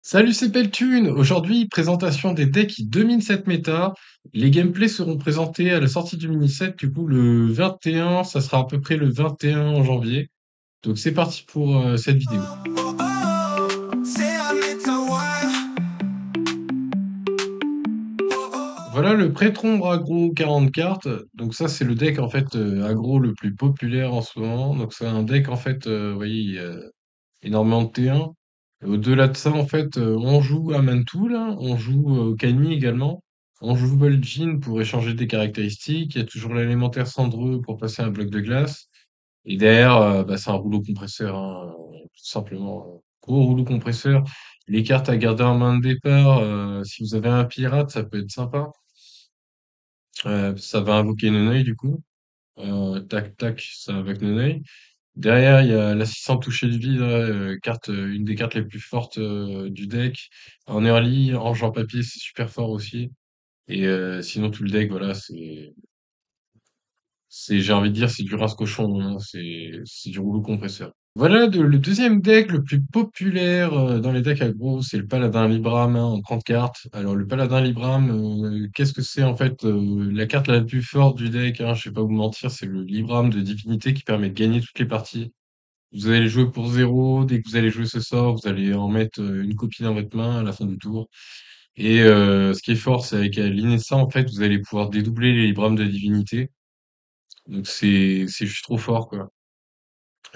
Salut, c'est Peltune! Aujourd'hui, présentation des decks qui dominent cette méta. Les gameplays seront présentés à la sortie du mini-set, du coup le 21, ça sera à peu près le 21 janvier. Donc c'est parti pour cette vidéo. Voilà le Prêtron aggro 40 cartes. Donc ça c'est le deck en fait aggro le plus populaire en ce moment. Donc c'est un deck en fait, vous voyez, il y a énormément de T1. Au-delà de ça, en fait, on joue à Mantoul, hein, on joue Kami également, on joue Vol'jin pour échanger des caractéristiques, il y a toujours l'élémentaire cendreux pour passer un bloc de glace, et derrière, bah, c'est un rouleau compresseur, hein, tout simplement. Gros rouleau compresseur. Les cartes à garder en main de départ, si vous avez un pirate, ça peut être sympa. Ça va invoquer Noneuil du coup. Tac tac, ça invoque Noneuil. Derrière, il y a l'assistant toucher de vide, une des cartes les plus fortes du deck. En early, en genre papier, c'est super fort aussi. Et sinon, tout le deck, voilà, j'ai envie de dire, c'est du rince-cochon, hein, c'est du rouleau compresseur. Voilà, le deuxième deck le plus populaire dans les decks aggro, c'est le Paladin Libram hein, en 30 cartes. Alors, le Paladin Libram, qu'est-ce que c'est en fait la carte la plus forte du deck, hein, je vais pas vous mentir, c'est le Libram de divinité qui permet de gagner toutes les parties. Vous allez jouer pour zéro. Dès que vous allez jouer ce sort, vous allez en mettre une copie dans votre main à la fin du tour. Et ce qui est fort, c'est avec l'Inessa, en fait, vous allez pouvoir dédoubler les Librames de divinité. Donc c'est juste trop fort, quoi.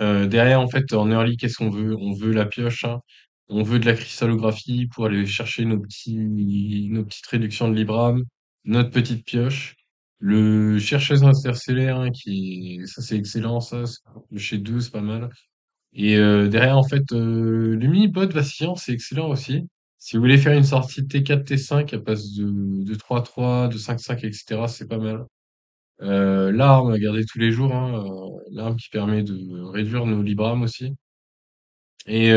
Derrière, en fait, en early, qu'est-ce qu'on veut? On veut la pioche, hein. On veut de la cristallographie pour aller chercher nos petites réductions de Libram, notre petite pioche. Le chercheuse interstellaire, hein, ça c'est excellent, ça. Chez deux, c'est pas mal. Et derrière, en fait, le mini-bot vacillant, c'est excellent aussi. Si vous voulez faire une sortie T4, T5 à passe de 3-3, de 5-5, etc., c'est pas mal. L'arme à garder tous les jours, hein, l'arme qui permet de réduire nos librames aussi. Et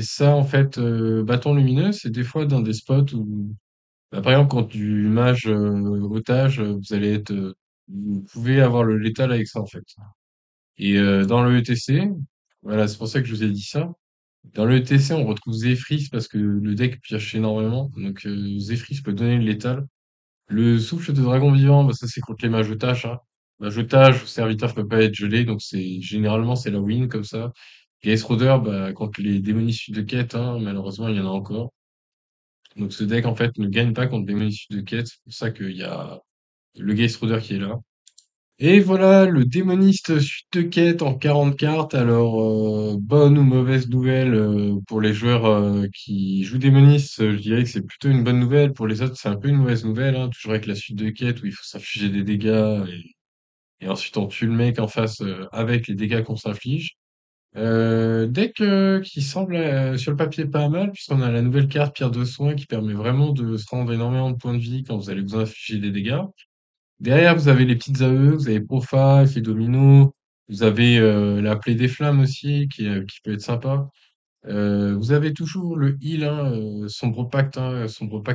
ça, en fait, bâton lumineux, c'est des fois dans des spots où, bah, par exemple, quand du mage otage, vous pouvez avoir le létal avec ça, en fait. Et dans le ETC, voilà, c'est pour ça que je vous ai dit ça. Dans le ETC, on retrouve Zephrys parce que le deck pioche énormément. Donc Zephrys peut donner le létal. Le souffle de dragon vivant, bah, ça c'est contre les mages otages, hein. Mage otage, serviteur peut pas être gelé, donc c'est la win comme ça. Geist Raider, bah, contre les démonistes de quête, hein, malheureusement il y en a encore. Donc ce deck en fait ne gagne pas contre les démonistes de quête, c'est pour ça qu'il y a le Geist Raider qui est là. Et voilà, le démoniste suite de quête en 40 cartes. Alors, bonne ou mauvaise nouvelle pour les joueurs qui jouent démoniste, je dirais que c'est plutôt une bonne nouvelle. Pour les autres, c'est un peu une mauvaise nouvelle, hein, toujours avec la suite de quête où il faut s'infliger des dégâts et ensuite on tue le mec en face avec les dégâts qu'on s'inflige. Deck qui semble sur le papier pas mal, puisqu'on a la nouvelle carte Pierre de Soin qui permet vraiment de se rendre énormément de points de vie quand vous allez vous infliger des dégâts. Derrière, vous avez les petites AE, vous avez Profa, Effet Domino, vous avez la Plaie des Flammes aussi, qui peut être sympa. Vous avez toujours le heal, hein, Sombre Pacte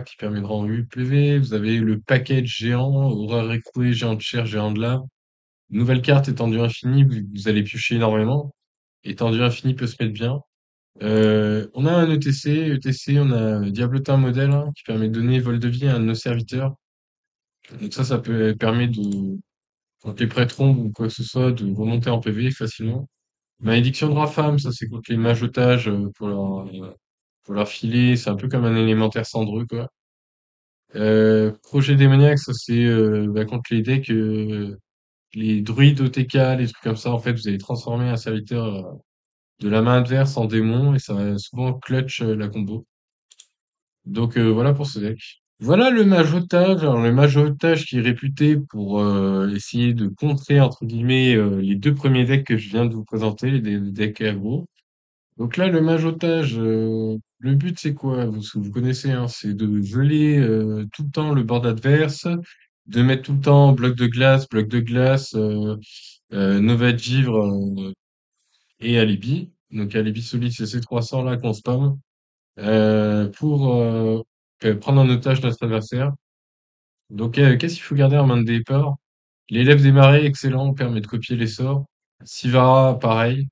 qui permet de rendre 8 PV. Vous avez le package géant, Horreur écrouée, géant de chair, géant de lave. Nouvelle carte, étendue infini, vous allez piocher énormément. Étendue infini peut se mettre bien. On a un ETC, on a Diablotin modèle, hein, qui permet de donner vol de vie à un de nos serviteurs. Donc ça permet contre les prêtrons ou quoi que ce soit, de remonter en PV facilement. Malédiction de Rafam, ça c'est contre les mages otages pour leur filer, c'est un peu comme un élémentaire cendreux, quoi. Projet démoniaque, ça c'est bah, contre les decks, les druides OTK, les trucs comme ça, en fait, vous allez transformer un serviteur de la main adverse en démon et ça va souvent clutch la combo. Donc voilà pour ce deck. Voilà le mage otage. Alors le mage otage qui est réputé pour essayer de contrer entre guillemets les deux premiers decks que je viens de vous présenter, les decks aggro. Donc là le mage otage, le but c'est quoi? Vous connaissez, hein, c'est de geler tout le temps le board adverse, de mettre tout le temps bloc de glace, Nova de Givre et Alibi. Donc Alibi solide c'est ces 300 là qu'on spam pour prendre en otage notre adversaire. Donc, qu'est-ce qu'il faut garder en main de départ? L'élève des marais, excellent, permet de copier les sorts. Sivara, pareil.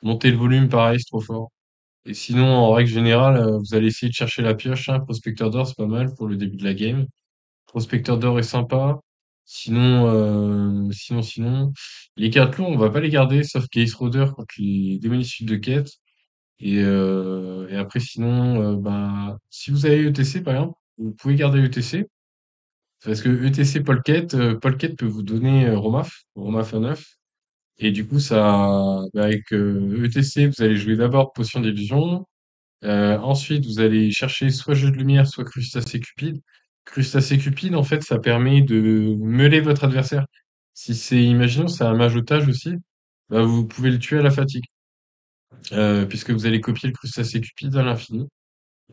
Monter le volume, pareil, c'est trop fort. Et sinon, en règle générale, vous allez essayer de chercher la pioche, hein. Prospecteur d'or, c'est pas mal pour le début de la game. Prospecteur d'or est sympa. Sinon, sinon, les cartes lourdes, on va pas les garder, sauf Case Roder contre les démonistes de quête. Et après, sinon, bah, si vous avez ETC, par exemple, vous pouvez garder ETC. Parce que ETC Polket peut vous donner Romaf à 9. Et du coup, bah, avec ETC, vous allez jouer d'abord Potion d'illusion. Ensuite, vous allez chercher soit Jeu de lumière, soit Crustacé Cupide. Crustacé Cupide, en fait, ça permet de meuler votre adversaire. Si c'est, imaginons, c'est un mage otage aussi, bah, vous pouvez le tuer à la fatigue, puisque vous allez copier le Crustacé Cupide à l'infini.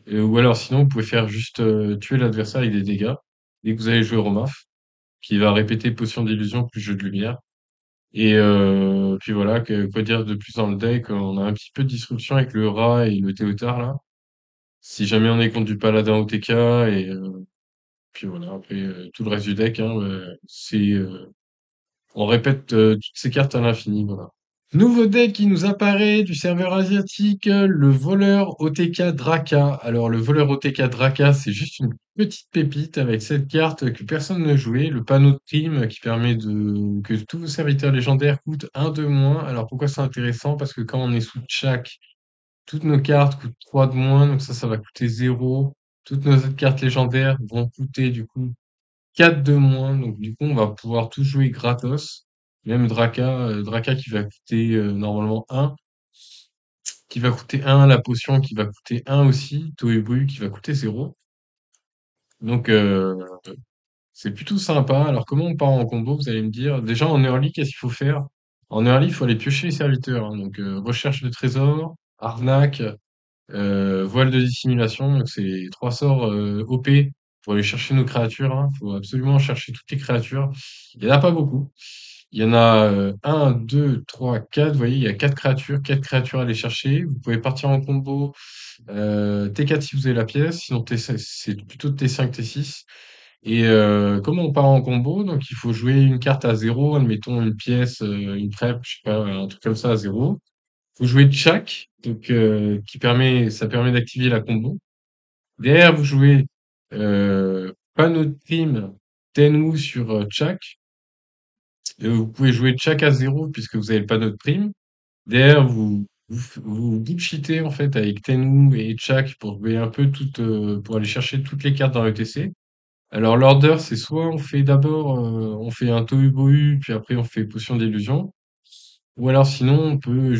Ou alors, sinon, vous pouvez faire juste tuer l'adversaire avec des dégâts. Dès que vous allez jouer Romaf, qui va répéter Potion d'illusion plus Jeu de lumière. Et puis voilà, quoi dire de plus dans le deck? On a un petit peu de disruption avec le rat et le Théotard là. Si jamais on est contre du paladin OTK et puis voilà, après tout le reste du deck, hein, on répète toutes ces cartes à l'infini, voilà. Nouveau deck qui nous apparaît du serveur asiatique, le voleur OTK Draka. Alors le voleur OTK Draka, c'est juste une petite pépite avec cette carte que personne ne jouait, le panneau de prime qui permet que tous vos serviteurs légendaires coûtent un de moins. Alors pourquoi c'est intéressant? Parce que quand on est sous chaque, toutes nos cartes coûtent 3 de moins, donc ça va coûter 0. Toutes nos autres cartes légendaires vont coûter du coup 4 de moins, donc du coup on va pouvoir tout jouer gratos. Même Draka qui va coûter normalement 1, qui va coûter 1, la potion qui va coûter 1 aussi, Toebu qui va coûter 0. Donc c'est plutôt sympa. Alors comment on part en combo, vous allez me dire? Déjà en early, qu'est-ce qu'il faut faire? En early, il faut aller piocher les serviteurs, hein. Donc recherche de trésors, arnaque, voile de dissimulation, donc c'est les 3 sorts OP pour aller chercher nos créatures, hein. Faut absolument chercher toutes les créatures. Il y en a pas beaucoup. Il y en a 1, 2, 3, 4. Vous voyez, il y a 4 créatures, 4 créatures à aller chercher. Vous pouvez partir en combo T4 si vous avez la pièce, sinon T5, c'est plutôt T5, T6. Et comment on part en combo? Donc il faut jouer une carte à 0, admettons une pièce, une prep, je sais pas, un truc comme ça à 0. Faut jouer Tchak, donc ça permet d'activer la combo. Derrière, vous jouez Panneau de Prime, Tenwu sur Tchak. Vous pouvez jouer Tchak à 0 puisque vous avez le panneau de prime. Derrière, vous bullshitez en fait avec Tenwu et Tchak pour jouer un peu pour aller chercher toutes les cartes dans le TC. Alors l'order, c'est soit on fait d'abord, on fait un Tohu-Bohu, puis après on fait Potion d'illusion. Ou alors sinon, on peut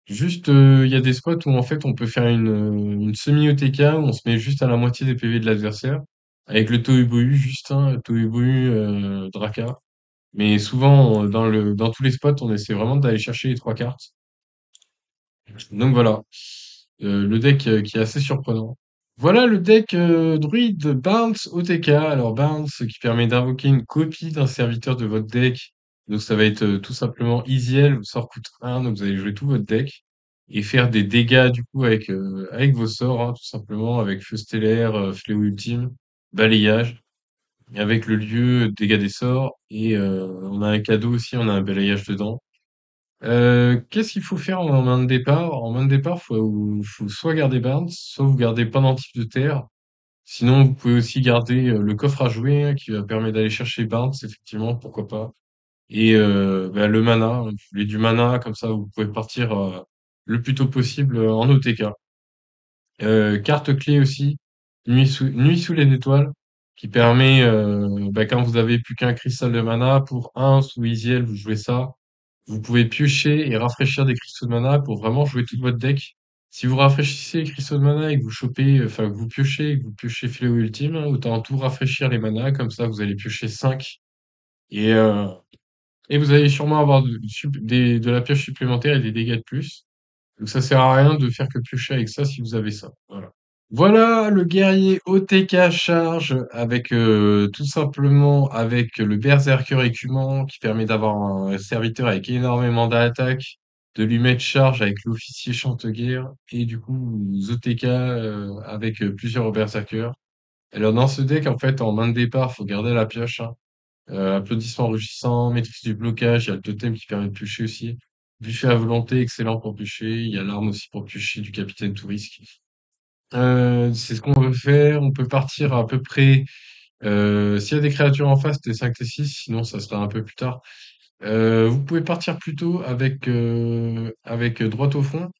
il y a des spots où en fait on peut faire une semi-OTK où on se met juste à la moitié des PV de l'adversaire avec le Tohu-Bohu juste, hein, Tohu-Bohu Draka. Mais souvent dans tous les spots on essaie vraiment d'aller chercher les 3 cartes. Donc voilà, le deck qui est assez surprenant. Voilà le deck druide Barnes OTK. Alors Barnes qui permet d'invoquer une copie d'un serviteur de votre deck. Donc ça va être tout simplement Easiel, le sort coûte 1, donc vous allez jouer tout votre deck et faire des dégâts du coup avec vos sorts, hein, tout simplement, avec Feu stellaire, Fléau ultime, balayage, et avec le lieu dégâts des sorts, et on a un cadeau aussi, on a un balayage dedans. Qu'est-ce qu'il faut faire en main de départ? En main de départ, faut soit garder Barnes, soit vous gardez Pendentif de terre. Sinon, vous pouvez aussi garder le coffre à jouer hein, qui va permettre d'aller chercher Barnes, effectivement, pourquoi pas. Et bah, le mana, hein, vous voulez du mana, comme ça vous pouvez partir le plus tôt possible en OTK. Carte clé aussi, Nuit sous les étoiles, qui permet, bah, quand vous avez plus qu'un cristal de mana, pour un sous Easiel, vous jouez ça. Vous pouvez piocher et rafraîchir des cristaux de mana pour vraiment jouer tout votre deck. Si vous rafraîchissez les cristaux de mana et que vous chopez, enfin que vous piochez et que vous piochez Fléau Ultime, hein, autant tout rafraîchir les manas, comme ça vous allez piocher 5 et, euh, et vous allez sûrement avoir de la pioche supplémentaire et des dégâts de plus. Donc ça sert à rien de faire que piocher avec ça si vous avez ça. Voilà. Voilà le guerrier OTK charge avec tout simplement avec le berserker écumant qui permet d'avoir un serviteur avec énormément d'attaque, de lui mettre charge avec l'officier chante-guerre et du coup OTK avec plusieurs berserkers. Alors dans ce deck en fait en main de départ faut garder la pioche, hein. Applaudissement rugissant, maîtrise du blocage, il y a le totem qui permet de piocher aussi. Buffet à volonté, excellent pour piocher. Il y a l'arme aussi pour piocher du capitaine Touriste. C'est ce qu'on veut faire. On peut partir à peu près, s'il y a des créatures en face, des 5 T6, sinon ça sera un peu plus tard. Vous pouvez partir plutôt avec droite au fond,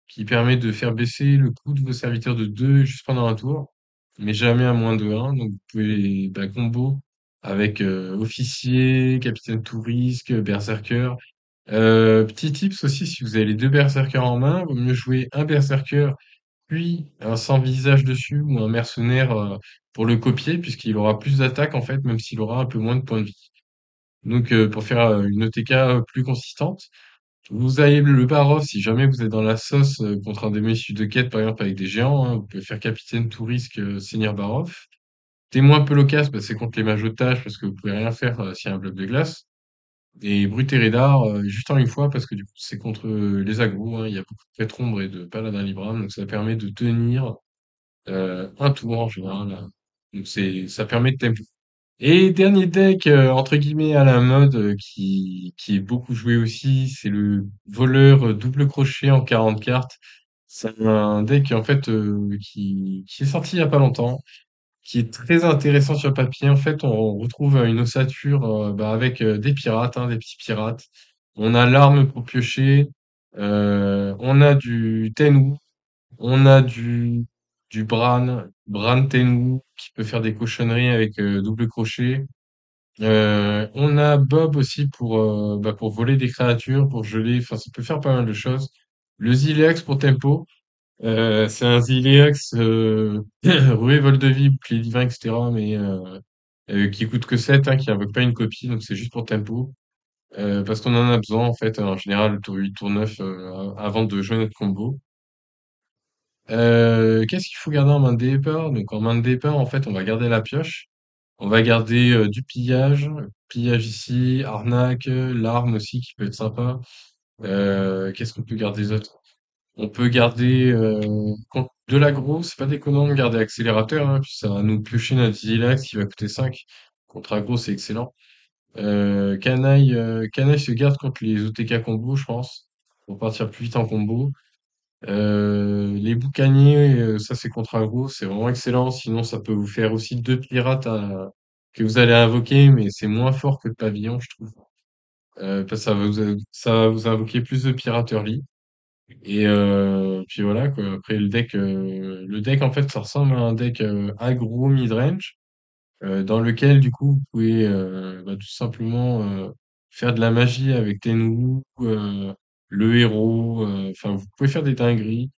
qui permet de faire baisser le coût de vos serviteurs de 2 juste pendant un tour, mais jamais à moins de 1. Donc vous pouvez combo avec officier, capitaine touriste, berserker. Petit tips aussi, si vous avez les deux berserkers en main, vaut mieux jouer un berserker puis un sans visage dessus ou un mercenaire pour le copier, puisqu'il aura plus d'attaque en fait, même s'il aura un peu moins de points de vie. Donc pour faire une OTK plus consistante. Vous avez le Barov si jamais vous êtes dans la sauce contre un des messieurs de quête, par exemple avec des géants, hein, vous pouvez faire capitaine tout risque Seigneur Barov. Témoin peu loquace, bah, c'est contre les mages otages parce que vous pouvez rien faire s'il y a un bloc de glace. Et Brut et Radar, juste en une fois parce que du coup c'est contre les agros, hein, il y a beaucoup de prêtre ombre et de paladin libram, donc ça permet de tenir un tour en général, là. Donc ça permet de tempo. Et dernier deck, entre guillemets, à la mode, qui est beaucoup joué aussi, c'est le voleur double crochet en 40 cartes. C'est un deck, en fait, qui est sorti il y a pas longtemps, qui est très intéressant sur le papier. En fait, on retrouve une ossature avec des pirates, hein, des petits pirates. On a l'arme pour piocher, on a du Tenwu, on a du Bran Tenwu, qui peut faire des cochonneries avec double crochet. On a Bob aussi pour voler des créatures, pour geler, enfin ça peut faire pas mal de choses. Le Zileax pour tempo, c'est un Zileax roué, vol de vie, bouclier divin, etc. mais qui coûte que 7, hein, qui invoque pas une copie, donc c'est juste pour tempo. Parce qu'on en a besoin en fait, en général, tour 8, tour 9, avant de jouer notre combo. Qu'est-ce qu'il faut garder en main de départ? Donc en main de départ, en fait, on va garder la pioche. On va garder du pillage, pillage ici, arnaque, l'arme aussi qui peut être sympa. Qu'est-ce qu'on peut garder d'autre? On peut garder de l'aggro, c'est pas déconnant de garder accélérateur, hein, puis ça va nous piocher notre Zilax qui va coûter 5. Contre aggro, c'est excellent. Canaille se garde contre les OTK combo, je pense, pour partir plus vite en combo. Les boucaniers, ça c'est contre aggro, c'est vraiment excellent. Sinon, ça peut vous faire aussi deux pirates que vous allez invoquer, mais c'est moins fort que le pavillon, je trouve. Parce que ça va vous invoquer plus de pirates early. Et puis voilà quoi. Après le deck en fait, ça ressemble à un deck aggro midrange dans lequel du coup vous pouvez tout simplement faire de la magie avec Tenwu, le héros. Enfin, vous pouvez faire des dingueries.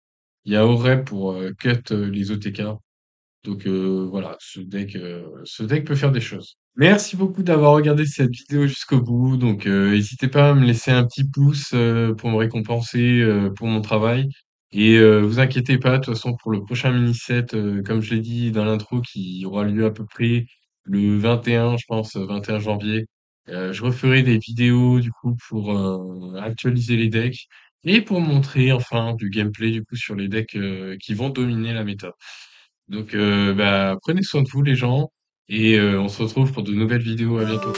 Il y a Aurep pour cut les OTK. Donc voilà, ce deck peut faire des choses. Merci beaucoup d'avoir regardé cette vidéo jusqu'au bout. Donc n'hésitez pas à me laisser un petit pouce pour me récompenser pour mon travail. Et vous inquiétez pas, de toute façon pour le prochain mini-set, comme je l'ai dit dans l'intro, qui aura lieu à peu près le 21, je pense, 21 janvier, je referai des vidéos du coup pour actualiser les decks et pour montrer enfin du gameplay du coup sur les decks qui vont dominer la méta. Donc prenez soin de vous les gens et on se retrouve pour de nouvelles vidéos. À bientôt.